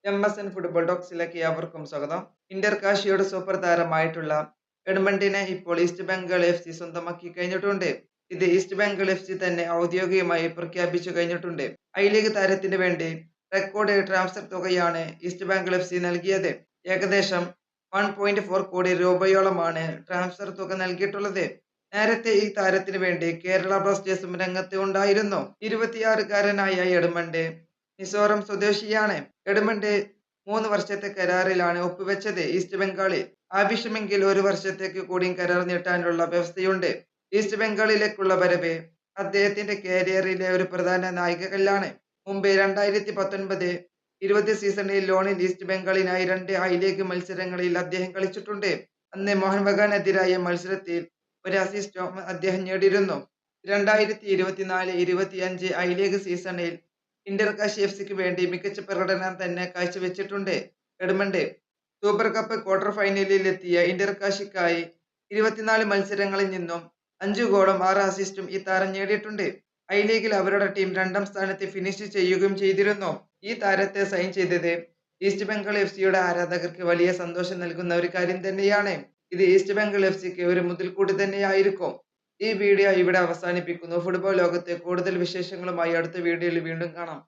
MSN football ടോക്സിലേക്ക് ഏവർക്കും സ്വാഗതം. Inter കാശിയുടെ സൂപ്പർ താരമായിട്ടുള്ള എഡ്മണ്ടിനെ ഇപ്പോൾ ഈസ്റ്റ് ബംഗാൾ FC സ്വന്തമാക്കി കഴിഞ്ഞിട്ടുണ്ട്. ഇത് ഈസ്റ്റ് ബംഗാൾ FC തന്നെ ഔദ്യോഗികമായി പ്രഖ്യാപിച്ചു കഴിഞ്ഞിട്ടുണ്ട്. ഐ ലീഗ് താരത്തിന് വേണ്ടി റെക്കോർഡ് ട്രാൻസ്ഫർ തുകയാണ് ഈസ്റ്റ് ബംഗാൾ FC നൽകിയത്. ഏകദേശം 1.4 കോടി രൂപയോളമാണ് ട്രാൻസ്ഫർ തുക നൽകിയിട്ടുള്ളത്. നേരത്തെ ഈ താരത്തിന് വേണ്ടി കേരള ബ്ലാസ്റ്റേഴ്സും രംഗത്ത് ഉണ്ടായിരുന്നു. 26-കാരനായ എഡ്മണ്ട് മിസോറം സ്വദേശിയാണ്. എഡ്മണ്ട് 3 വർഷത്തെ കരാറിലാണ് ഒപ്പുവെച്ചത്. ഈസ്റ്റ് ബംഗാളിൽ ആവശ്യമെങ്കിൽ 1 വർഷത്തേക്ക് കൂടിയും കരാർ നീട്ടാനുള്ള വ്യവസ്ഥയുണ്ട്. ഈസ്റ്റ് ബംഗാളിലേക്കുള്ള വരവ് അദ്ദേഹത്തിന്റെ കരിയറിലെ ഒരു പ്രധാന നാഴികക്കല്ലാണ്. മുമ്പ് 2019-20 സീസണിൽ ലോണിൽ ഈസ്റ്റ് ബംഗാളിനായി 2 ഐ ലീഗ് മത്സരങ്ങളിൽ അദ്ദേഹം കളിച്ചിട്ടുണ്ട്. അന്ന് മോഹൻ ബഗാനെതിരായ മത്സരത്തിൽ ഒരു അസിസ്റ്റും അദ്ദേഹം നേടിയിരുന്നു. 2024-25 ഐ ലീഗ് സീസണിൽ ഇന്റർ കാശി എഫ്സിക്ക് വേണ്ടി മികച്ച പ്രകടനം തന്നെ കാഴ്ചവെച്ചിട്ടുണ്ട് എഡ്മണ്ട്. സൂപ്പർ കപ്പ് ക്വാർട്ടർ ഫൈനലിൽ എത്തിയ ഇന്റർ കാശിക്കായി 24 മത്സരങ്ങളിൽ നിന്നും 5 ഗോളും 6 അസിസ്റ്റും ഈ താരം നേടിയിട്ടുണ്ട്. ഐ ലീഗിൽ അവരുടെ ടീം 2ാം സ്ഥാനത്ത് ഫിനിഷ് ചെയ്യുകയും ചെയ്തിരുന്നു. ഈ താരത്തെ സൈൻ ചെയ്തത് ഈസ്റ്റ് ബംഗാൾ എഫ്സിയുടെ ആരാധകർക്ക് വലിയ സന്തോഷം നൽകുന്ന ഒരു കാര്യം തന്നെയാണ്. ഇത് ഈസ്റ്റ് ബംഗാൾ എഫ്സിക്ക് ഒരു മുതൽക്കൂട്ട് തന്നെയായിരിക്കും. ഈ വീഡിയോ ഇവിടെ അവസാനിപ്പിക്കുന്നു. ഫുട്ബോൾ ലോകത്തെ കൂടുതൽ വിശേഷങ്ങളുമായി അടുത്ത വീഡിയോയിൽ വീണ്ടും കാണാം.